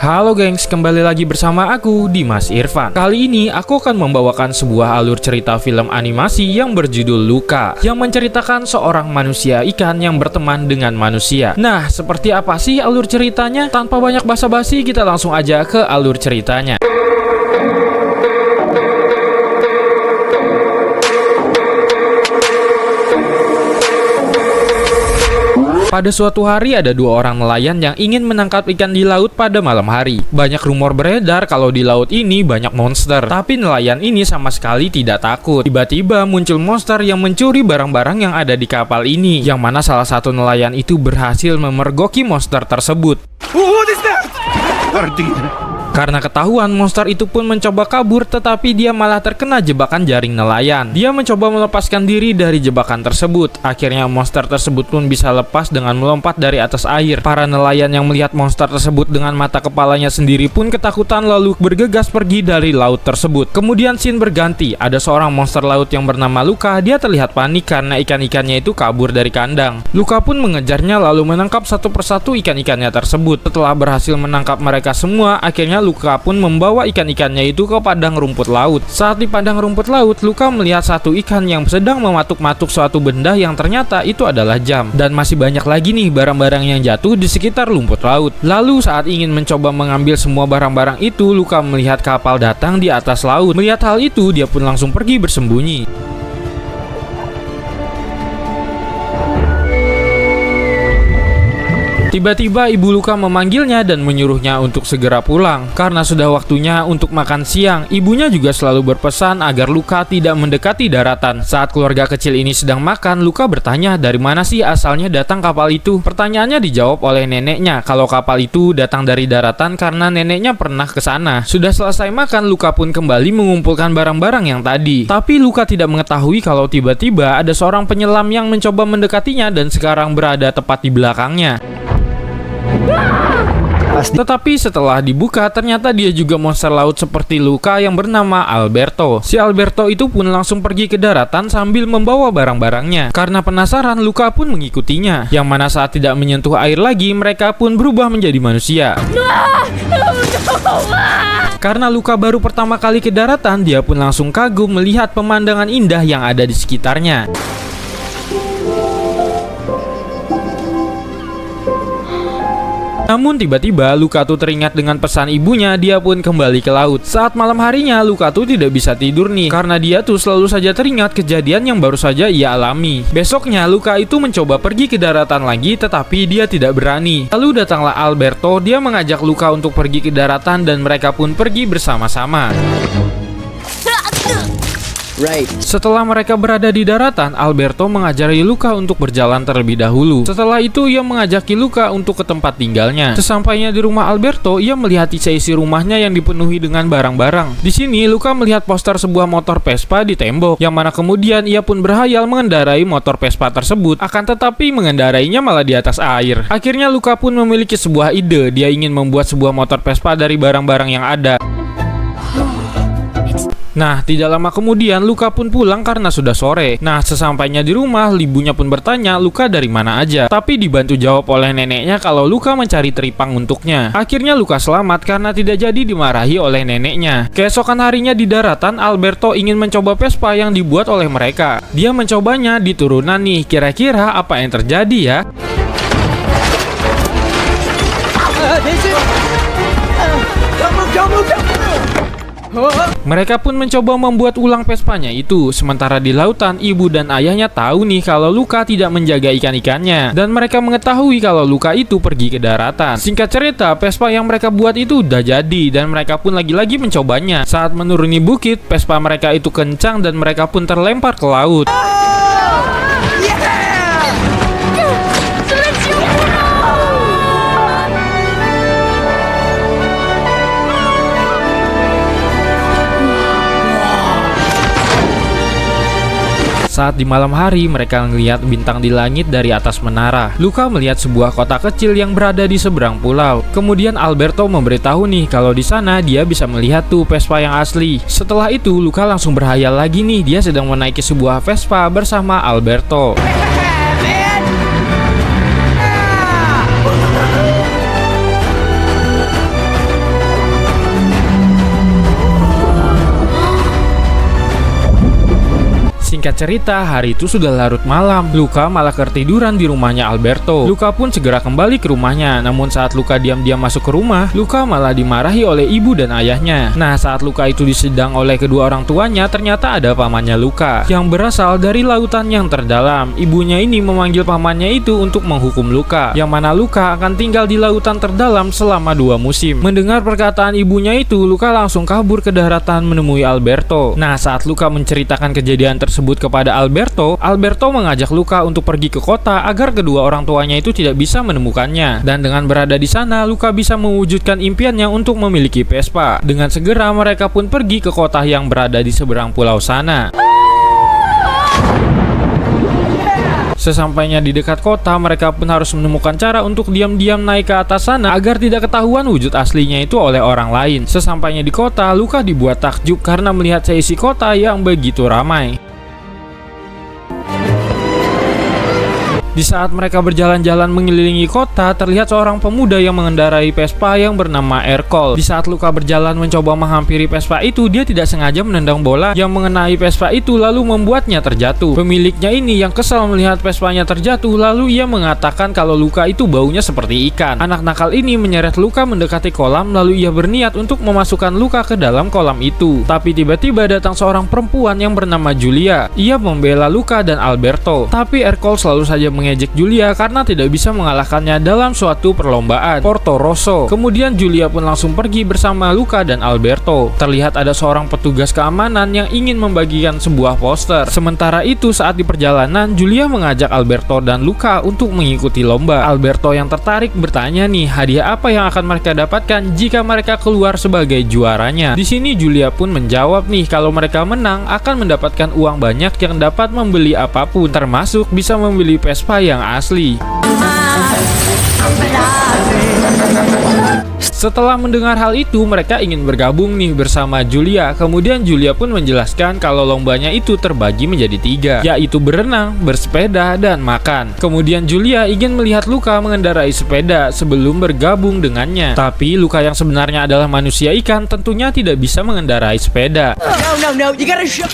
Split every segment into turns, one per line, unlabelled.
Halo gengs, kembali lagi bersama aku, Dimas Irfan. Kali ini aku akan membawakan sebuah alur cerita film animasi yang berjudul Luka, yang menceritakan seorang manusia ikan yang berteman dengan manusia. Nah, seperti apa sih alur ceritanya? Tanpa banyak basa-basi, kita langsung aja ke alur ceritanya. Pada suatu hari ada dua orang nelayan yang ingin menangkap ikan di laut pada malam hari. Banyak rumor beredar kalau di laut ini banyak monster, tapi nelayan ini sama sekali tidak takut. Tiba-tiba muncul monster yang mencuri barang-barang yang ada di kapal ini, yang mana salah satu nelayan itu berhasil memergoki monster tersebut. Karena ketahuan, monster itu pun mencoba kabur, tetapi dia malah terkena jebakan jaring nelayan. Dia mencoba melepaskan diri dari jebakan tersebut. Akhirnya monster tersebut pun bisa lepas dengan melompat dari atas air. Para nelayan yang melihat monster tersebut dengan mata kepalanya sendiri pun ketakutan lalu bergegas pergi dari laut tersebut. Kemudian scene berganti, ada seorang monster laut yang bernama Luka. Dia terlihat panik karena ikan-ikannya itu kabur dari kandang. Luka pun mengejarnya lalu menangkap satu persatu ikan-ikannya tersebut. Setelah berhasil menangkap mereka semua, akhirnya Luka pun membawa ikan-ikannya itu ke padang rumput laut. Saat di padang rumput laut, Luka melihat satu ikan yang sedang mematuk-matuk suatu benda yang ternyata itu adalah jam. Dan masih banyak lagi nih barang-barang yang jatuh di sekitar rumput laut. Lalu saat ingin mencoba mengambil semua barang-barang itu, Luka melihat kapal datang di atas laut. Melihat hal itu, dia pun langsung pergi bersembunyi. Tiba-tiba ibu Luka memanggilnya dan menyuruhnya untuk segera pulang karena sudah waktunya untuk makan siang. Ibunya juga selalu berpesan agar Luka tidak mendekati daratan. Saat keluarga kecil ini sedang makan, Luka bertanya dari mana sih asalnya datang kapal itu. Pertanyaannya dijawab oleh neneknya kalau kapal itu datang dari daratan karena neneknya pernah ke sana. Sudah selesai makan, Luka pun kembali mengumpulkan barang-barang yang tadi. Tapi Luka tidak mengetahui kalau tiba-tiba ada seorang penyelam yang mencoba mendekatinya dan sekarang berada tepat di belakangnya. Tetapi setelah dibuka, ternyata dia juga monster laut seperti Luka yang bernama Alberto. Si Alberto itu pun langsung pergi ke daratan sambil membawa barang-barangnya. Karena penasaran, Luka pun mengikutinya. Yang mana saat tidak menyentuh air lagi, mereka pun berubah menjadi manusia. Karena Luka baru pertama kali ke daratan, dia pun langsung kagum melihat pemandangan indah yang ada di sekitarnya. Namun tiba-tiba Luka tuh teringat dengan pesan ibunya, dia pun kembali ke laut. Saat malam harinya, Luka tuh tidak bisa tidur nih karena dia tuh selalu saja teringat kejadian yang baru saja ia alami. Besoknya Luka itu mencoba pergi ke daratan lagi, tetapi dia tidak berani. Lalu datanglah Alberto, dia mengajak Luka untuk pergi ke daratan dan mereka pun pergi bersama-sama. Setelah mereka berada di daratan, Alberto mengajari Luka untuk berjalan terlebih dahulu. Setelah itu, ia mengajaki Luka untuk ke tempat tinggalnya. Sesampainya di rumah Alberto, ia melihat isi rumahnya yang dipenuhi dengan barang-barang. Di sini, Luka melihat poster sebuah motor Vespa di tembok, yang mana kemudian ia pun berhayal mengendarai motor Vespa tersebut. Akan tetapi mengendarainya malah di atas air. Akhirnya Luka pun memiliki sebuah ide. Dia ingin membuat sebuah motor Vespa dari barang-barang yang ada. Nah, tidak lama kemudian Luka pun pulang karena sudah sore. Nah, sesampainya di rumah, ibunya pun bertanya Luka dari mana aja. Tapi dibantu jawab oleh neneknya kalau Luka mencari teripang untuknya. Akhirnya Luka selamat karena tidak jadi dimarahi oleh neneknya. Keesokan harinya di daratan, Alberto ingin mencoba Vespa yang dibuat oleh mereka. Dia mencobanya di turunan nih. Kira-kira apa yang terjadi ya? Mereka pun mencoba membuat ulang Vespanya itu. Sementara di lautan, ibu dan ayahnya tahu nih kalau Luka tidak menjaga ikan-ikannya. Dan mereka mengetahui kalau Luka itu pergi ke daratan. Singkat cerita, Vespa yang mereka buat itu udah jadi. Dan mereka pun lagi-lagi mencobanya. Saat menuruni bukit, Vespa mereka itu kencang dan mereka pun terlempar ke laut. Saat di malam hari, mereka melihat bintang di langit dari atas menara. Luka melihat sebuah kota kecil yang berada di seberang pulau. Kemudian Alberto memberitahu nih kalau di sana dia bisa melihat tuh Vespa yang asli. Setelah itu, Luka langsung berhayal lagi nih, dia sedang menaiki sebuah Vespa bersama Alberto. Singkat cerita, hari itu sudah larut malam. Luka malah ketiduran di rumahnya Alberto. Luka pun segera kembali ke rumahnya. Namun saat Luka diam-diam masuk ke rumah, Luka malah dimarahi oleh ibu dan ayahnya. Nah, saat Luka itu disedang oleh kedua orang tuanya, ternyata ada pamannya Luka yang berasal dari lautan yang terdalam. Ibunya ini memanggil pamannya itu untuk menghukum Luka, yang mana Luka akan tinggal di lautan terdalam selama 2 musim. Mendengar perkataan ibunya itu, Luka langsung kabur ke daratan menemui Alberto. Nah, saat Luka menceritakan kejadian tersebut kepada Alberto, Alberto mengajak Luka untuk pergi ke kota agar kedua orang tuanya itu tidak bisa menemukannya. Dan dengan berada di sana, Luka bisa mewujudkan impiannya untuk memiliki Vespa. Dengan segera mereka pun pergi ke kota yang berada di seberang pulau sana. Sesampainya di dekat kota, mereka pun harus menemukan cara untuk diam-diam naik ke atas sana agar tidak ketahuan wujud aslinya itu oleh orang lain. Sesampainya di kota, Luka dibuat takjub karena melihat seisi kota yang begitu ramai. Di saat mereka berjalan-jalan mengelilingi kota, terlihat seorang pemuda yang mengendarai Vespa yang bernama Ercole. Di saat Luka berjalan mencoba menghampiri Vespa itu, dia tidak sengaja menendang bola yang mengenai Vespa itu lalu membuatnya terjatuh. Pemiliknya ini yang kesal melihat Vespanya terjatuh, lalu ia mengatakan kalau Luka itu baunya seperti ikan. Anak nakal ini menyeret Luka mendekati kolam, lalu ia berniat untuk memasukkan Luka ke dalam kolam itu. Tapi tiba-tiba datang seorang perempuan yang bernama Julia. Ia membela Luka dan Alberto, tapi Ercole selalu saja mengejek Julia karena tidak bisa mengalahkannya dalam suatu perlombaan Porto Rosso. Kemudian Julia pun langsung pergi bersama Luka dan Alberto. Terlihat ada seorang petugas keamanan yang ingin membagikan sebuah poster. Sementara itu, saat di perjalanan, Julia mengajak Alberto dan Luka untuk mengikuti lomba. Alberto yang tertarik bertanya nih, hadiah apa yang akan mereka dapatkan jika mereka keluar sebagai juaranya. Di sini Julia pun menjawab nih kalau mereka menang akan mendapatkan uang banyak yang dapat membeli apapun, termasuk bisa membeli Vespa yang asli. Setelah mendengar hal itu, mereka ingin bergabung nih bersama Julia. Kemudian Julia pun menjelaskan kalau lombanya itu terbagi menjadi 3, yaitu berenang, bersepeda, dan makan. Kemudian Julia ingin melihat Luka mengendarai sepeda sebelum bergabung dengannya. Tapi Luka yang sebenarnya adalah manusia ikan tentunya tidak bisa mengendarai sepeda.
No, you gotta show.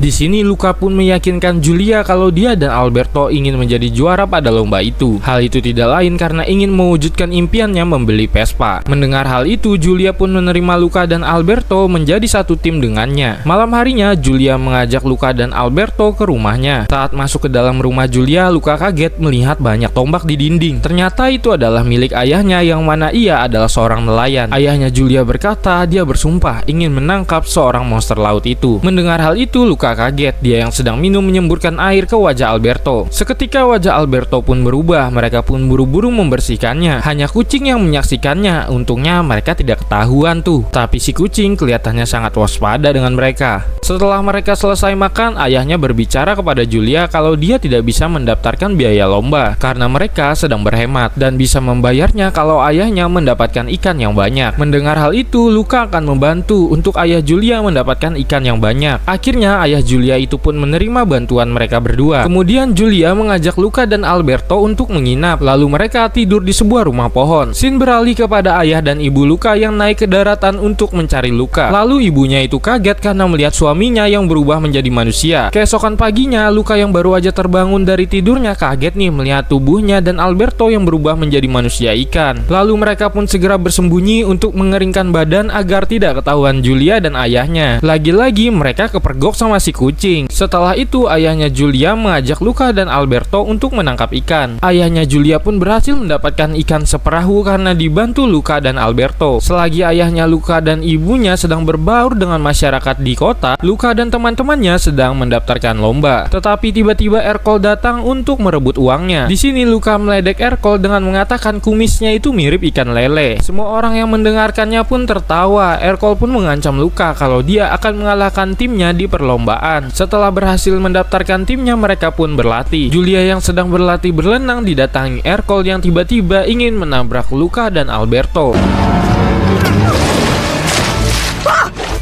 Di sini Luka pun meyakinkan Julia kalau dia dan Alberto ingin menjadi juara pada lomba itu. Hal itu tidak lain karena ingin mewujudkan impiannya membeli Vespa. Mendengar hal itu, Julia pun menerima Luka dan Alberto menjadi satu tim dengannya. Malam harinya, Julia mengajak Luka dan Alberto ke rumahnya. Saat masuk ke dalam rumah Julia, Luka kaget melihat banyak tombak di dinding. Ternyata itu adalah milik ayahnya yang mana ia adalah seorang nelayan. Ayahnya Julia berkata dia bersumpah ingin menangkap seorang monster laut itu. Mendengar hal itu, Luka kaget. Dia yang sedang minum menyemburkan air ke wajah Alberto. Seketika wajah Alberto pun berubah. Mereka pun buru-buru membersihkannya. Hanya kucing yang menyaksikannya. Untungnya mereka tidak ketahuan tuh. Tapi si kucing kelihatannya sangat waspada dengan mereka. Setelah mereka selesai makan, ayahnya berbicara kepada Julia kalau dia tidak bisa mendaftarkan biaya lomba karena mereka sedang berhemat dan bisa membayarnya kalau ayahnya mendapatkan ikan yang banyak. Mendengar hal itu, Luka akan membantu untuk ayah Julia mendapatkan ikan yang banyak. Akhirnya ayah Julia itu pun menerima bantuan mereka berdua. Kemudian Julia mengajak Luka dan Alberto untuk menginap. Lalu mereka tidur di sebuah rumah pohon. Scene beralih kepada ayah dan ibu Luka yang naik ke daratan untuk mencari Luka. Lalu ibunya itu kaget karena melihat suaminya yang berubah menjadi manusia. Keesokan paginya, Luka yang baru aja terbangun dari tidurnya kaget nih melihat tubuhnya dan Alberto yang berubah menjadi manusia ikan. Lalu mereka pun segera bersembunyi untuk mengeringkan badan agar tidak ketahuan Julia dan ayahnya. Lagi-lagi mereka kepergok sama si kucing. Setelah itu, ayahnya Julia mengajak Luka dan Alberto untuk menangkap ikan. Ayahnya Julia pun berhasil mendapatkan ikan seperahu karena dibantu Luka dan Alberto. Selagi ayahnya Luka dan ibunya sedang berbaur dengan masyarakat di kota, Luka dan teman-temannya sedang mendaftarkan lomba. Tetapi tiba-tiba Ercole datang untuk merebut uangnya. Di sini Luka meledek Ercole dengan mengatakan kumisnya itu mirip ikan lele. Semua orang yang mendengarkannya pun tertawa. Ercole pun mengancam Luka kalau dia akan mengalahkan timnya di perlombaan. Setelah berhasil mendaftarkan timnya, mereka pun berlatih. Julia yang sedang berlatih berenang didatangi Ercole yang tiba-tiba ingin menabrak Luka dan Alberto.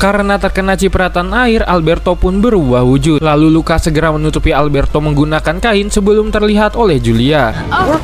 Karena terkena cipratan air, Alberto pun berubah wujud. Lalu Luka segera menutupi Alberto menggunakan kain sebelum terlihat oleh Julia.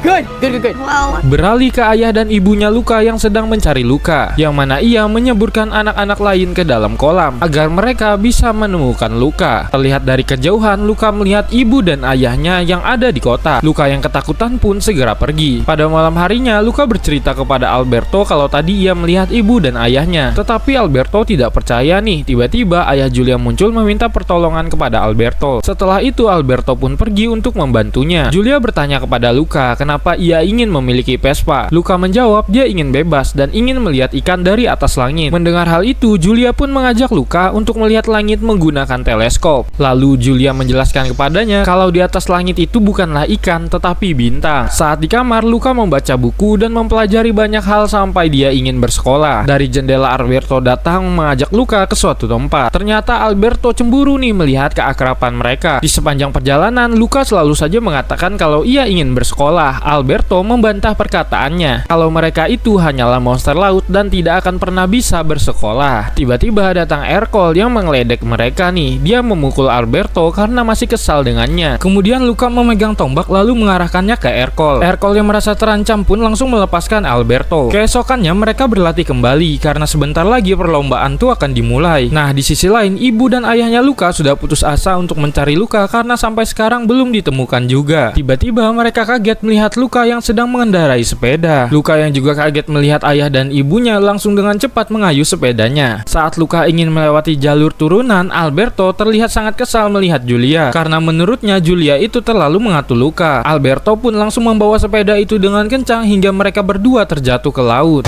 Good. Wow.
Beralih ke ayah dan ibunya Luka yang sedang mencari Luka, yang mana ia menyeburkan anak-anak lain ke dalam kolam agar mereka bisa menemukan Luka. Terlihat dari kejauhan, Luka melihat ibu dan ayahnya yang ada di kota. Luka yang ketakutan pun segera pergi. Pada malam harinya, Luka bercerita kepada Alberto kalau tadi ia melihat ibu dan ayahnya. Tetapi Alberto tidak percaya nih. Tiba-tiba ayah Julia muncul meminta pertolongan kepada Alberto. Setelah itu Alberto pun pergi untuk membantunya. Julia bertanya kepada Luka kenapa ia ingin memiliki Vespa. Luka menjawab dia ingin bebas dan ingin melihat ikan dari atas langit. Mendengar hal itu, Julia pun mengajak Luka untuk melihat langit menggunakan teleskop. Lalu Julia menjelaskan kepadanya kalau di atas langit itu bukanlah ikan tetapi bintang. Saat di kamar, Luka membaca buku dan mempelajari banyak hal sampai dia ingin bersekolah. Dari jendela Alberto datang mengajak Luka ke suatu tempat. Ternyata Alberto cemburu nih melihat keakraban mereka. Di sepanjang perjalanan, Luka selalu saja mengatakan kalau ia ingin bersekolah. Alberto membantah perkataannya kalau mereka itu hanyalah monster laut dan tidak akan pernah bisa bersekolah. Tiba-tiba datang Ercole yang mengledek mereka nih. Dia memukul Alberto karena masih kesal dengannya. Kemudian Luka memegang tombak lalu mengarahkannya ke Ercole. Ercole yang merasa terancam pun langsung melepaskan Alberto. Keesokannya mereka berlatih kembali karena sebentar lagi perlombaan itu akan dimulai. Nah, di sisi lain ibu dan ayahnya Luka sudah putus asa untuk mencari Luka karena sampai sekarang belum ditemukan juga. Tiba-tiba mereka kaget melihat Luka yang sedang mengendarai sepeda. Luka yang juga kaget melihat ayah dan ibunya langsung dengan cepat mengayuh sepedanya. Saat Luka ingin melewati jalur turunan, Alberto terlihat sangat kesal melihat Julia karena menurutnya Julia itu terlalu mengatur Luka. Alberto pun langsung membawa sepeda itu dengan kencang hingga mereka berdua terjatuh ke laut.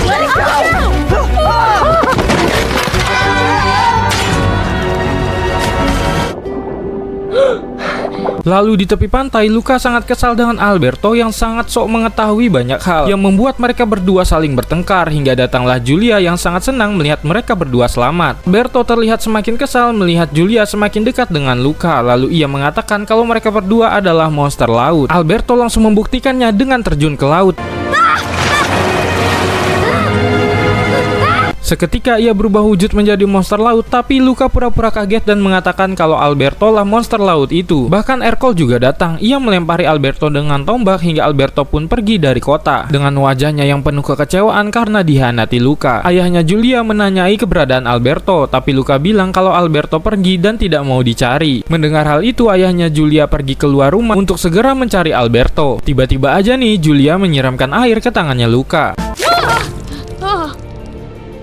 Lalu di tepi pantai, Luka sangat kesal dengan Alberto yang sangat sok mengetahui banyak hal yang membuat mereka berdua saling bertengkar hingga datanglah Julia yang sangat senang melihat mereka berdua selamat. Alberto terlihat semakin kesal melihat Julia semakin dekat dengan Luka, lalu ia mengatakan kalau mereka berdua adalah monster laut. Alberto langsung membuktikannya dengan terjun ke laut. Seketika ia berubah wujud menjadi monster laut, tapi Luka pura-pura kaget dan mengatakan kalau Alberto lah monster laut itu. Bahkan Ercole juga datang. Ia melempari Alberto dengan tombak hingga Alberto pun pergi dari kota dengan wajahnya yang penuh kekecewaan karena dihianati Luka. Ayahnya Julia menanyai keberadaan Alberto, tapi Luka bilang kalau Alberto pergi dan tidak mau dicari. Mendengar hal itu, ayahnya Julia pergi keluar rumah untuk segera mencari Alberto. Tiba-tiba aja nih Julia menyiramkan air ke tangannya Luka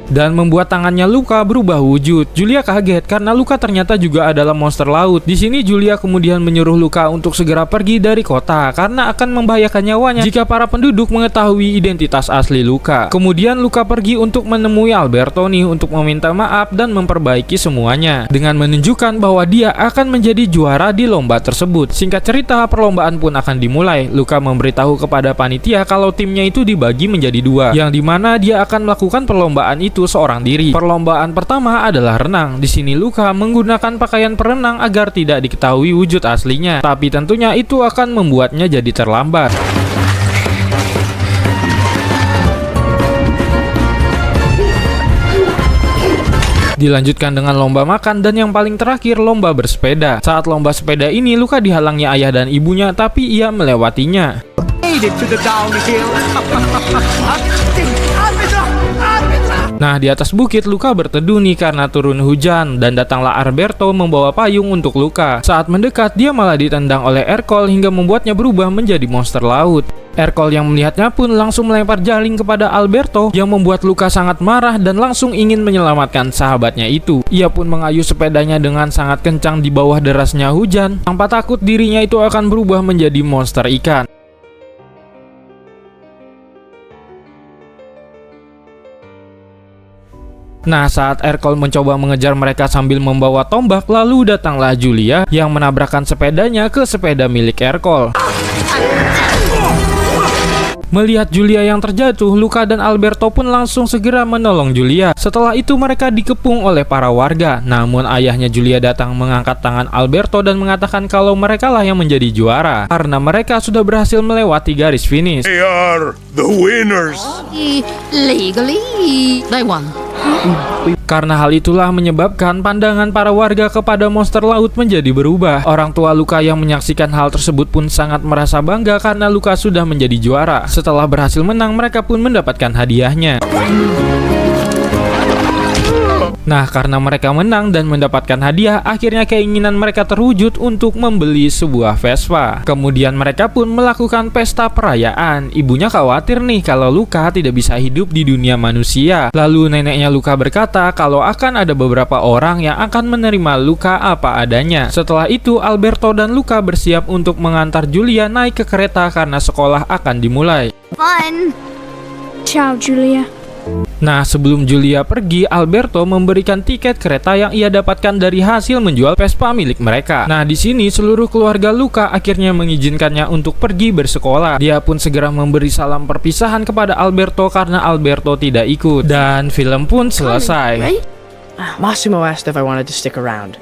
dan membuat tangannya Luka berubah wujud. Julia kaget karena Luka ternyata juga adalah monster laut. Di sini Julia kemudian menyuruh Luka untuk segera pergi dari kota karena akan membahayakan nyawanya jika para penduduk mengetahui identitas asli Luka. Kemudian Luka pergi untuk menemui Alberto nih untuk meminta maaf dan memperbaiki semuanya dengan menunjukkan bahwa dia akan menjadi juara di lomba tersebut. Singkat cerita, perlombaan pun akan dimulai. Luka memberitahu kepada panitia kalau timnya itu dibagi menjadi dua, yang dimana dia akan melakukan perlombaan itu seorang diri. Perlombaan pertama adalah renang. Di sini Luka menggunakan pakaian perenang agar tidak diketahui wujud aslinya. Tapi tentunya itu akan membuatnya jadi terlambat. Dilanjutkan dengan lomba makan dan yang paling terakhir lomba bersepeda. Saat lomba sepeda ini Luka dihalangi ayah dan ibunya, tapi ia melewatinya. Nah, di atas bukit Luka berteduh nih karena turun hujan dan datanglah Alberto membawa payung untuk Luka. Saat mendekat, dia malah ditendang oleh Ercole hingga membuatnya berubah menjadi monster laut. Ercole yang melihatnya pun langsung melempar jaring kepada Alberto yang membuat Luka sangat marah dan langsung ingin menyelamatkan sahabatnya itu. Ia pun mengayuh sepedanya dengan sangat kencang di bawah derasnya hujan, tanpa takut dirinya itu akan berubah menjadi monster ikan. Nah, saat Ercole mencoba mengejar mereka sambil membawa tombak, lalu datanglah Julia yang menabrakkan sepedanya ke sepeda milik Ercole. Melihat Julia yang terjatuh, Luka dan Alberto pun langsung segera menolong Julia. Setelah itu mereka dikepung oleh para warga. Namun ayahnya Julia datang mengangkat tangan Alberto dan mengatakan kalau mereka lah yang menjadi juara karena mereka sudah berhasil melewati garis finish.
They are the winners.
Legally, they won.
Karena hal itulah menyebabkan pandangan para warga kepada monster laut menjadi berubah. Orang tua Luka yang menyaksikan hal tersebut pun sangat merasa bangga karena Luka sudah menjadi juara. Setelah berhasil menang, mereka pun mendapatkan hadiahnya. Nah, karena mereka menang dan mendapatkan hadiah, akhirnya keinginan mereka terwujud untuk membeli sebuah Vespa. Kemudian mereka pun melakukan pesta perayaan. Ibunya khawatir nih kalau Luka tidak bisa hidup di dunia manusia. Lalu neneknya Luka berkata kalau akan ada beberapa orang yang akan menerima Luka apa adanya. Setelah itu, Alberto dan Luka bersiap untuk mengantar Julia naik ke kereta karena sekolah akan dimulai.
Fun.
Ciao, Julia.
Nah, sebelum Julia pergi, Alberto memberikan tiket kereta yang ia dapatkan dari hasil menjual Vespa milik mereka. Nah, di sini seluruh keluarga Luka akhirnya mengizinkannya untuk pergi bersekolah. Dia pun segera memberi salam perpisahan kepada Alberto karena Alberto tidak ikut. Dan film pun selesai.
Massimo asked if I wanted to stick around.